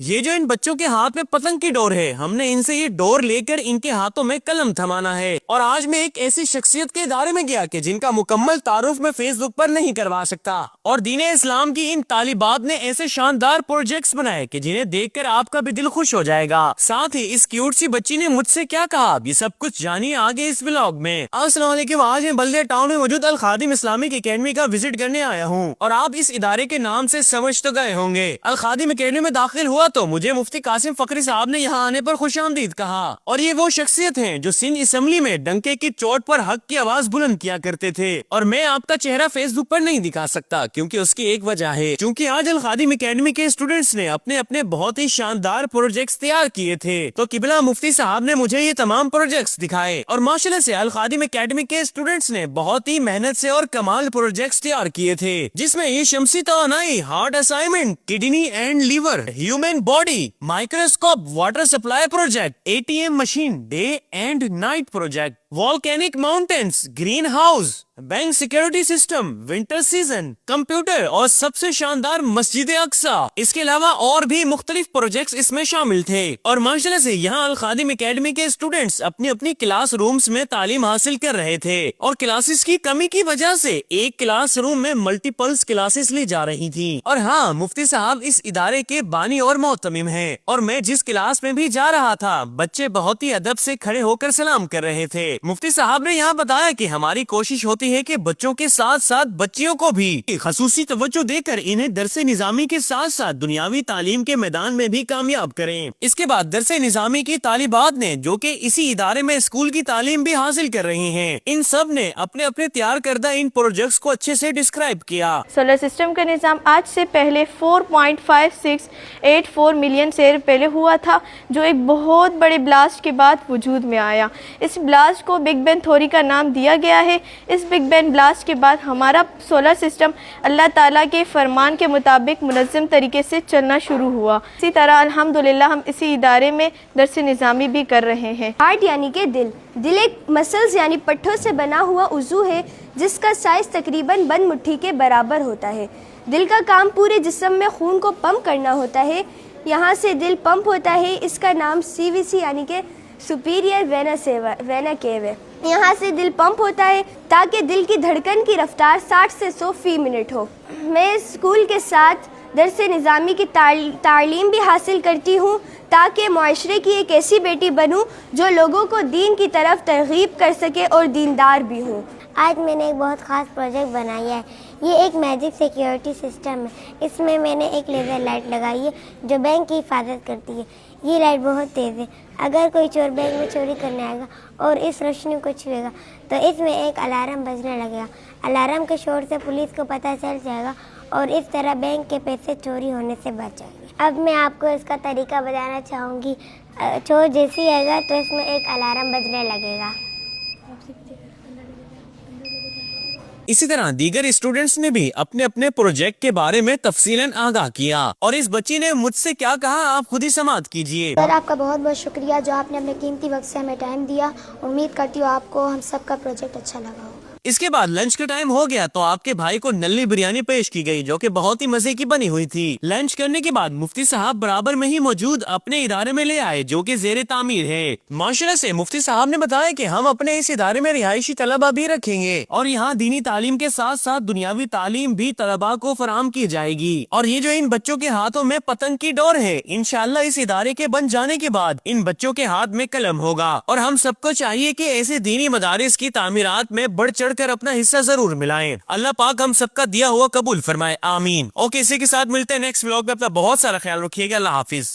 یہ جو ان بچوں کے ہاتھ میں پتنگ کی ڈور ہے، ہم نے ان سے یہ ڈور لے کر ان کے ہاتھوں میں قلم تھمانا ہے۔ اور آج میں ایک ایسی شخصیت کے ادارے میں گیا کہ جن کا مکمل تعارف میں فیس بک پر نہیں کروا سکتا، اور دین اسلام کی ان طالبات نے ایسے شاندار پروجیکٹس بنائے کہ جنہیں دیکھ کر آپ کا بھی دل خوش ہو جائے گا۔ ساتھ ہی اس کیوٹ سی بچی نے مجھ سے کیا کہا، یہ سب کچھ جانیے آگے اس ولاگ میں۔ السلام علیکم، آج میں بلدیہ ٹاؤن میں موجود الخادم اسلامک اکیڈمی کا وزٹ کرنے آیا ہوں، اور آپ اس ادارے کے نام سے سمجھ تو گئے ہوں گے۔ الخادم اکیڈمی میں داخل ہوا تو مجھے مفتی قاسم فقری صاحب نے یہاں آنے پر خوش آمدید کہا، اور یہ وہ شخصیت ہیں جو سندھ اسمبلی میں ڈنکے کی چوٹ پر حق کی آواز بلند کیا کرتے تھے۔ اور میں آپ کا چہرہ فیس بک پر نہیں دکھا سکتا کیونکہ اس کی ایک وجہ ہے، چونکہ آج الخادم اکیڈمی کے اسٹوڈنٹس نے اپنے بہت ہی شاندار پروجیکٹس تیار کیے تھے، تو قبلہ مفتی صاحب نے مجھے یہ تمام پروجیکٹس دکھائے، اور ماشاءاللہ سے الخادم اکیڈمی کے اسٹوڈنٹس نے بہت ہی محنت سے اور کمال پروجیکٹس تیار کیے تھے، جس میں یہ شمسی توانائی، heart assignment, kidney and liver, human body, microscope, water supply project, ATM machine, day and night project, volcanic mountains, green house, bank security system, winter season, computer, اور سب سے شاندار مسجد اقصی۔ اس کے علاوہ اور بھی مختلف پروجیکٹس اس میں شامل تھے، اور ماشاءاللہ سے یہاں الخادم اکیڈمی کے اسٹوڈنٹس اپنی کلاس رومز میں تعلیم حاصل کر رہے تھے، اور کلاسز کی کمی کی وجہ سے ایک کلاس روم میں ملٹیپلس کلاسز لی جا رہی تھی۔ اور ہاں، مفتی صاحب اس ادارے کے بانی اور محتمم ہیں، اور میں جس کلاس میں بھی جا رہا تھا بچے بہت ہی ادب سے کھڑے ہو کر سلام کر رہے تھے۔ مفتی صاحب نے یہاں بتایا کہ ہماری کوشش ہوتی ہے کہ بچوں کے ساتھ ساتھ بچیوں کو بھی خصوصی توجہ دے کر انہیں درس نظامی کے ساتھ ساتھ دنیاوی تعلیم کے میدان میں بھی کامیاب کریں۔ اس کے بعد درس نظامی کی طالبات نے، جو کہ اسی ادارے میں اسکول کی تعلیم بھی حاصل کر رہی ہیں، ان سب نے اپنے تیار کردہ ان پروجیکٹس کو اچھے سے ڈسکرائب کیا۔ سولر سسٹم کا نظام آج سے پہلے 4.5684 ملین سال پہلے ہوا تھا، جو ایک بہت بڑے بلاسٹ کے بعد وجود میں آیا۔ اس بلاسٹ کو بگ بینگ تھیوری کا نام دیا گیا ہے۔ اس بگ بینگ بلاسٹ کے بعد ہمارا سولر سسٹم اللہ تعالیٰ کے فرمان کے مطابق منظم طریقے سے چلنا شروع ہوا۔ اسی طرح الحمدللہ ہم اسی ادارے میں درس نظامی بھی کر رہے ہیں۔ ہارٹ یعنی کہ دل ایک مسلز یعنی پٹھوں سے بنا ہوا عضو ہے جس کا سائز تقریباً بند مٹھی کے برابر ہوتا ہے۔ دل کا کام پورے جسم میں خون کو پمپ کرنا ہوتا ہے۔ یہاں سے دل پمپ ہوتا ہے، اس کا نام CVC یعنی کہ سپیریئر وینا کیو ہے۔ یہاں سے دل پمپ ہوتا ہے تاکہ دل کی دھڑکن کی رفتار 60 سے 100 فی منٹ ہو۔ میں اسکول کے ساتھ درس نظامی کی تعلیم بھی حاصل کرتی ہوں تاکہ معاشرے کی ایک ایسی بیٹی بنوں جو لوگوں کو دین کی طرف ترغیب کر سکے اور دیندار بھی ہوں۔ آج میں نے ایک بہت خاص پروجیکٹ بنایا ہے۔ یہ ایک میجک سیکیورٹی سسٹم ہے۔ اس میں نے ایک لیزر لائٹ لگائی ہے جو بینک کی حفاظت کرتی ہے۔ یہ لائٹ بہت تیز ہے۔ اگر کوئی چور بینک میں چوری کرنے آئے گا اور اس روشنی کو چھوئے گا تو اس میں ایک الارم بجنے لگے گا۔ الارم کے شور سے پولیس کو پتہ چل جائے گا اور اس طرح بینک کے پیسے چوری ہونے سے بچ جائیں گے۔ اب میں آپ کو اس کا طریقہ بتانا چاہوں گی۔ چور جیسے آئے گا تو اس میں ایک الارم بجنے لگے گا۔ اسی طرح دیگر اسٹوڈنٹس نے بھی اپنے پروجیکٹ کے بارے میں تفصیلاً آگاہ کیا، اور اس بچی نے مجھ سے کیا کہا آپ خود ہی سماعت کیجیے۔ سر، آپ کا بہت بہت شکریہ جو آپ نے اپنے قیمتی وقت سے ہمیں ٹائم دیا۔ امید کرتی ہوں آپ کو ہم سب کا پروجیکٹ اچھا لگا ہوگا۔ اس کے بعد لنچ کا ٹائم ہو گیا تو آپ کے بھائی کو نلی بریانی پیش کی گئی، جو کہ بہت ہی مزے کی بنی ہوئی تھی۔ لنچ کرنے کے بعد مفتی صاحب برابر میں ہی موجود اپنے ادارے میں لے آئے، جو کہ زیر تعمیر ہے۔ ماشاءاللہ سے مفتی صاحب نے بتایا کہ ہم اپنے اس ادارے میں رہائشی طلبہ بھی رکھیں گے، اور یہاں دینی تعلیم کے ساتھ ساتھ دنیاوی تعلیم بھی طلبہ کو فراہم کی جائے گی۔ اور یہ جو ان بچوں کے ہاتھوں میں پتنگ کی ڈور ہے، انشاءاللہ اس ادارے کے بن جانے کے بعد ان بچوں کے ہاتھ میں قلم ہوگا، اور ہم سب کو چاہیے کہ ایسے دینی مدارس کی تعمیرات میں بڑھ چڑھ کر اپنا حصہ ضرور ملائیں۔ اللہ پاک ہم سب کا دیا ہوا قبول فرمائے، آمین۔ اوکے، اسی کے ساتھ ملتے ہیں نیکسٹ ولاگ میں۔ اپنا بہت سارا خیال رکھیے گا۔ اللہ حافظ۔